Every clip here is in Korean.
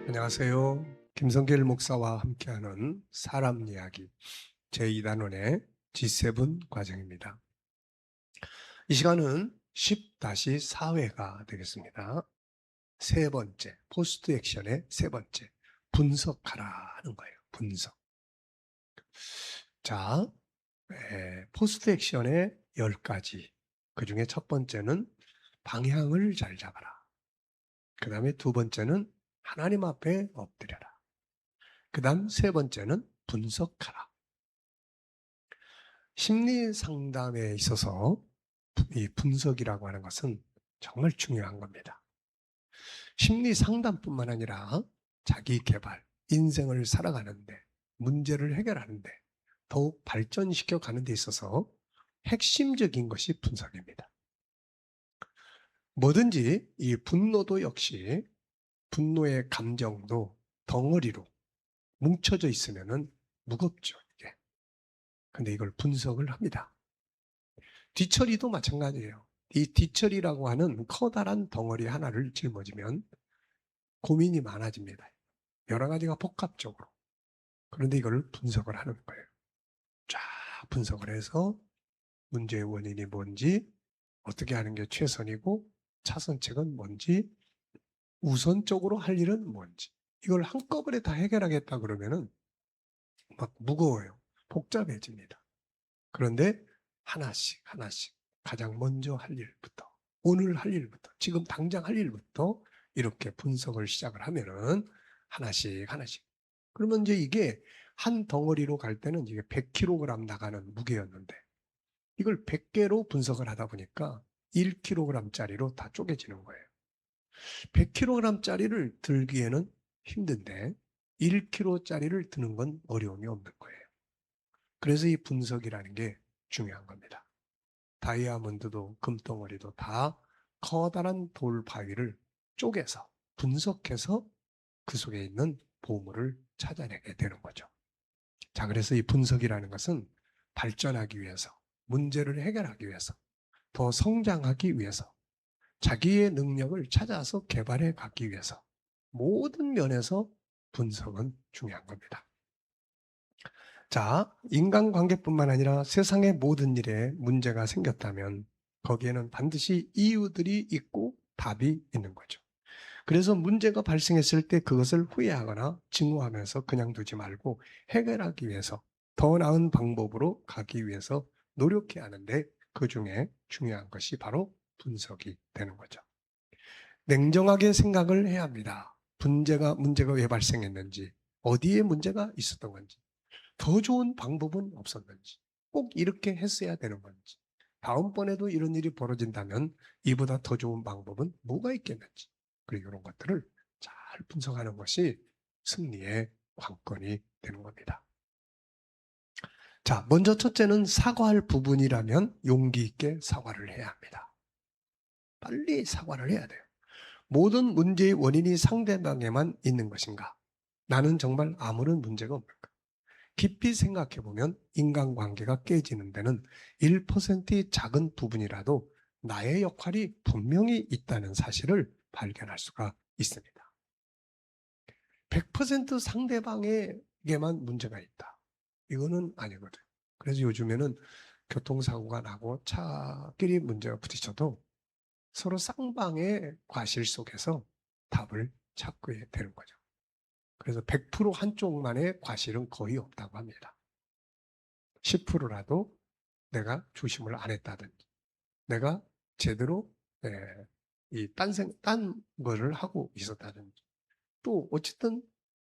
안녕하세요. 김성길 목사와 함께하는 사람 이야기 제2단원의 G7 과정입니다. 이 시간은 10-4회가 되겠습니다. 세 번째, 포스트 액션의 세 번째, 분석하라는 거예요. 분석. 자, 포스트 액션의 10가지. 그 중에 첫 번째는 방향을 잘 잡아라. 그 다음에 두 번째는 하나님 앞에 엎드려라. 그 다음 세 번째는 분석하라. 심리 상담에 있어서 이 분석이라고 하는 것은 정말 중요한 겁니다. 심리 상담뿐만 아니라 자기 개발, 인생을 살아가는데, 문제를 해결하는데, 더욱 발전시켜 가는 데 있어서 핵심적인 것이 분석입니다. 뭐든지 이 분노도 역시 분노의 감정도 덩어리로 뭉쳐져 있으면은 무겁죠, 이게. 근데 이걸 분석을 합니다. 뒤처리도 마찬가지예요. 이 뒤처리라고 하는 커다란 덩어리 하나를 짊어지면 고민이 많아집니다. 여러 가지가 복합적으로. 그런데 이걸 분석을 하는 거예요. 쫙 분석을 해서 문제의 원인이 뭔지, 어떻게 하는 게 최선이고, 차선책은 뭔지, 우선적으로 할 일은 뭔지. 이걸 한꺼번에 다 해결하겠다 그러면은 막 무거워요. 복잡해집니다. 그런데 하나씩 하나씩 가장 먼저 할 일부터, 오늘 할 일부터, 지금 당장 할 일부터 이렇게 분석을 시작을 하면은 하나씩 하나씩. 그러면 이제 이게 한 덩어리로 갈 때는 이게 100kg 나가는 무게였는데 이걸 100개로 분석을 하다 보니까 1kg짜리로 다 쪼개지는 거예요. 100kg짜리를 들기에는 힘든데 1kg짜리를 드는 건 어려움이 없는 거예요. 그래서 이 분석이라는 게 중요한 겁니다. 다이아몬드도 금덩어리도 다 커다란 돌 바위를 쪼개서 분석해서 그 속에 있는 보물을 찾아내게 되는 거죠. 자, 그래서 이 분석이라는 것은 발전하기 위해서, 문제를 해결하기 위해서, 더 성장하기 위해서, 자기의 능력을 찾아서 개발해 가기 위해서 모든 면에서 분석은 중요한 겁니다. 자, 인간관계뿐만 아니라 세상의 모든 일에 문제가 생겼다면 거기에는 반드시 이유들이 있고 답이 있는 거죠. 그래서 문제가 발생했을 때 그것을 후회하거나 증오하면서 그냥 두지 말고 해결하기 위해서 더 나은 방법으로 가기 위해서 노력해야 하는데 그 중에 중요한 것이 바로 분석이 되는 거죠. 냉정하게 생각을 해야 합니다. 문제가 왜 발생했는지, 어디에 문제가 있었던 건지, 더 좋은 방법은 없었는지, 꼭 이렇게 했어야 되는 건지, 다음번에도 이런 일이 벌어진다면 이보다 더 좋은 방법은 뭐가 있겠는지, 그리고 이런 것들을 잘 분석하는 것이 승리의 관건이 되는 겁니다. 자, 먼저 첫째는 사과할 부분이라면 용기 있게 사과를 해야 합니다. 빨리 사과를 해야 돼요. 모든 문제의 원인이 상대방에만 있는 것인가? 나는 정말 아무런 문제가 없는가? 깊이 생각해 보면 인간관계가 깨지는 데는 1%의 작은 부분이라도 나의 역할이 분명히 있다는 사실을 발견할 수가 있습니다. 100% 상대방에게만 문제가 있다. 이거는 아니거든. 그래서 요즘에는 교통사고가 나고 차끼리 문제가 부딪혀도 서로 쌍방의 과실 속에서 답을 찾게 되는 거죠. 그래서 100% 한쪽만의 과실은 거의 없다고 합니다. 10%라도 내가 조심을 안 했다든지, 내가 제대로 딴 거를 하고 있었다든지, 또 어쨌든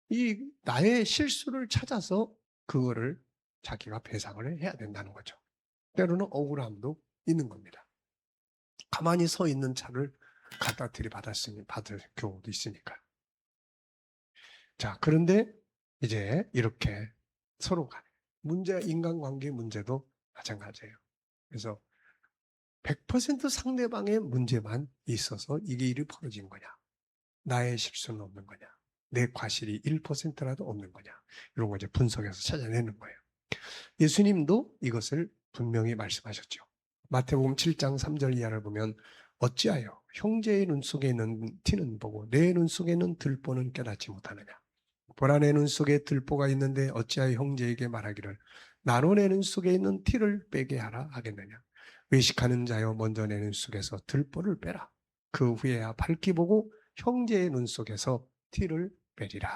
이 나의 실수를 찾아서 그거를 자기가 배상을 해야 된다는 거죠. 때로는 억울함도 있는 겁니다. 가만히 서 있는 차를 갖다 받을 경우도 있으니까. 자, 그런데 이제 이렇게 서로가 인간관계 문제도 마찬가지예요. 그래서 100% 상대방의 문제만 있어서 이게 일이 벌어진 거냐? 나의 실수는 없는 거냐? 내 과실이 1%라도 없는 거냐? 이런 거 이제 분석해서 찾아내는 거예요. 예수님도 이것을 분명히 말씀하셨죠. 마태복음 7장 3절 이하를 보면 어찌하여 형제의 눈 속에 있는 티는 보고 내 눈 속에 있는 들보는 깨닫지 못하느냐. 보라 내 눈 속에 들보가 있는데 어찌하여 형제에게 말하기를 나로 내 눈 속에 있는 티를 빼게 하라 하겠느냐. 외식하는 자여 먼저 내 눈 속에서 들보를 빼라. 그 후에야 밝히 보고 형제의 눈 속에서 티를 빼리라.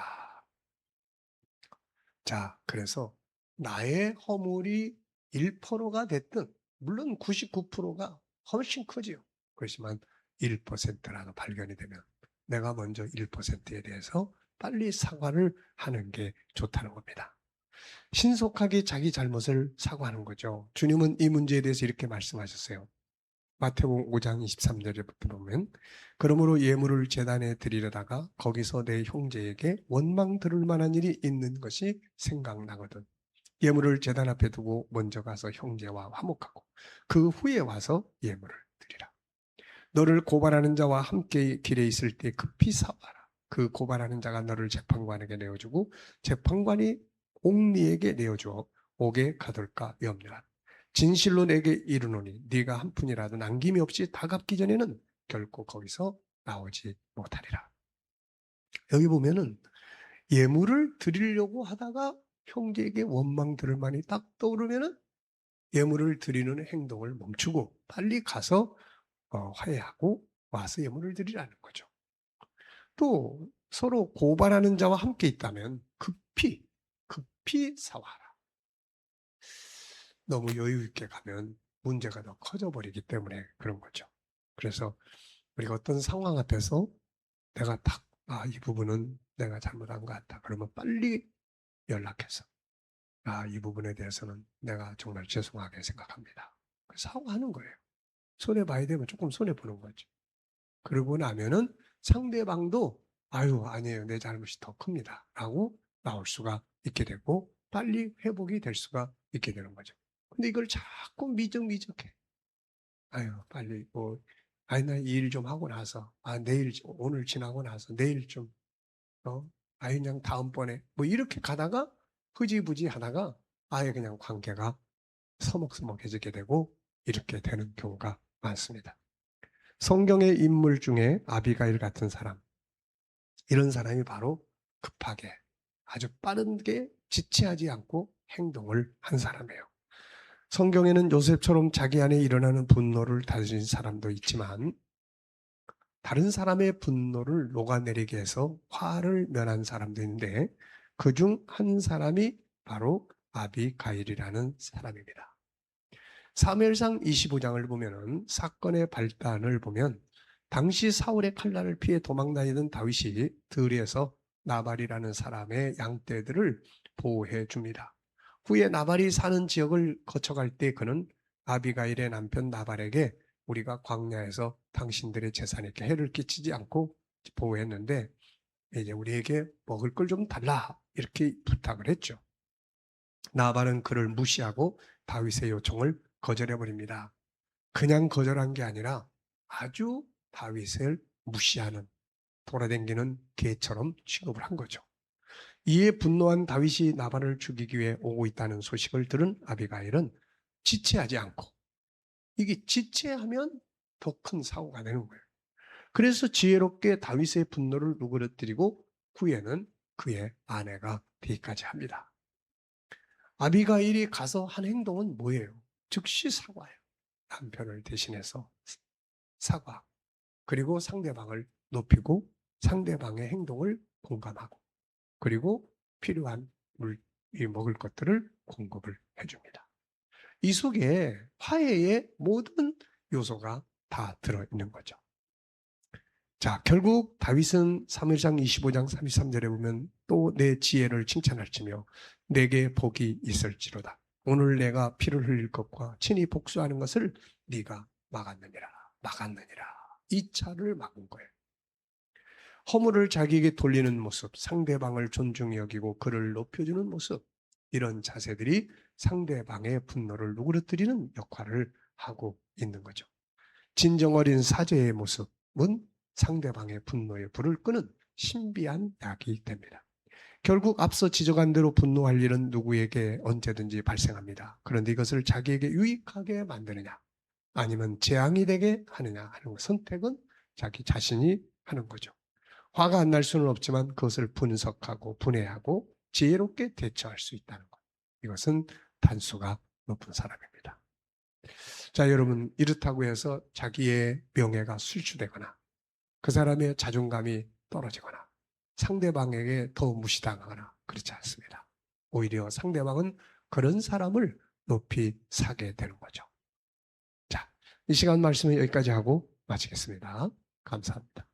자, 그래서 나의 허물이 1%가 됐든 물론 99%가 훨씬 크지요. 그렇지만 1%라도 발견이 되면 내가 먼저 1%에 대해서 빨리 사과를 하는 게 좋다는 겁니다. 신속하게 자기 잘못을 사과하는 거죠. 주님은 이 문제에 대해서 이렇게 말씀하셨어요. 마태복음 5장 23절부터 보면 그러므로 예물을 제단에 드리려다가 거기서 내 형제에게 원망 들을 만한 일이 있는 것이 생각나거든. 예물을 제단 앞에 두고 먼저 가서 형제와 화목하고 그 후에 와서 예물을 드리라. 너를 고발하는 자와 함께 길에 있을 때 급히 사와라. 그 고발하는 자가 너를 재판관에게 내어주고 재판관이 옥리에게 내어주어 옥에 가둘까 위험하라. 진실로 내게 이르노니 네가 한 푼이라도 남김이 없이 다 갚기 전에는 결코 거기서 나오지 못하리라. 여기 보면은 예물을 드리려고 하다가 형제에게 원망 들을 만이 딱 떠오르면은 예물을 드리는 행동을 멈추고 빨리 가서 화해하고 와서 예물을 드리라는 거죠. 또 서로 고발하는 자와 함께 있다면 급히 사와라. 너무 여유 있게 가면 문제가 더 커져 버리기 때문에 그런 거죠. 그래서 우리가 어떤 상황 앞에서 내가 딱 이 부분은 내가 잘못한 것 같다. 그러면 빨리 연락해서 이 부분에 대해서는 내가 정말 죄송하게 생각합니다. 사과하는 거예요. 손해봐야 되면 조금 손해보는 거죠. 그러고 나면은 상대방도 아니에요. 내 잘못이 더 큽니다. 라고 나올 수가 있게 되고 빨리 회복이 될 수가 있게 되는 거죠. 근데 이걸 자꾸 미적미적해. 빨리 나 이 일 좀 하고 나서 내일 오늘 지나고 나서 내일 좀 그냥 다음번에 이렇게 가다가 흐지부지 하다가 아예 그냥 관계가 서먹서먹해지게 되고 이렇게 되는 경우가 많습니다. 성경의 인물 중에 아비가일 같은 사람, 이런 사람이 바로 급하게 아주 빠르게 지체하지 않고 행동을 한 사람이에요. 성경에는 요셉처럼 자기 안에 일어나는 분노를 다스린 사람도 있지만 다른 사람의 분노를 녹아내리게 해서 화를 면한 사람도 있는데 그중 한 사람이 바로 아비가일이라는 사람입니다. 사무엘상 25장을 보면은 사건의 발단을 보면 당시 사울의 칼날을 피해 도망다니던 다윗이 들에서 나발이라는 사람의 양떼들을 보호해 줍니다. 후에 나발이 사는 지역을 거쳐갈 때 그는 아비가일의 남편 나발에게 우리가 광야에서 당신들의 재산에게 해를 끼치지 않고 보호했는데 이제 우리에게 먹을 걸 좀 달라 이렇게 부탁을 했죠. 나발은 그를 무시하고 다윗의 요청을 거절해버립니다. 그냥 거절한 게 아니라 아주 다윗을 무시하는 돌아다니는 개처럼 취급을 한 거죠. 이에 분노한 다윗이 나발을 죽이기 위해 오고 있다는 소식을 들은 아비가일은 지체하지 않고 이게 지체하면 더 큰 사고가 되는 거예요. 그래서 지혜롭게 다윗의 분노를 누그러뜨리고 후에는 그의 아내가 되기까지 합니다. 아비가일이 가서 한 행동은 뭐예요? 즉시 사과해요. 남편을 대신해서 사과. 그리고 상대방을 높이고 상대방의 행동을 공감하고 그리고 필요한 먹을 것들을 공급을 해줍니다. 이 속에 화해의 모든 요소가 다 들어있는 거죠. 자, 결국 다윗은 사무엘상 25장 33절에 보면 또 내 지혜를 칭찬할지며 내게 복이 있을지로다. 오늘 내가 피를 흘릴 것과 친히 복수하는 것을 네가 막았느니라. 이 차를 막은 거예요. 허물을 자기에게 돌리는 모습, 상대방을 존중히 여기고 그를 높여주는 모습, 이런 자세들이 상대방의 분노를 누그러뜨리는 역할을 하고 있는 거죠. 진정 어린 사죄의 모습은 상대방의 분노에 불을 끄는 신비한 약이 됩니다. 결국 앞서 지적한 대로 분노할 일은 누구에게 언제든지 발생합니다. 그런데 이것을 자기에게 유익하게 만드느냐 아니면 재앙이 되게 하느냐 하는 선택은 자기 자신이 하는 거죠. 화가 안 날 수는 없지만 그것을 분석하고 분해하고 지혜롭게 대처할 수 있다는 것. 이것은 단수가 높은 사람입니다. 자, 여러분, 이렇다고 해서 자기의 명예가 술취되거나 그 사람의 자존감이 떨어지거나 상대방에게 더 무시당하거나 그렇지 않습니다. 오히려 상대방은 그런 사람을 높이 사게 되는 거죠. 자, 이 시간 말씀은 여기까지 하고 마치겠습니다. 감사합니다.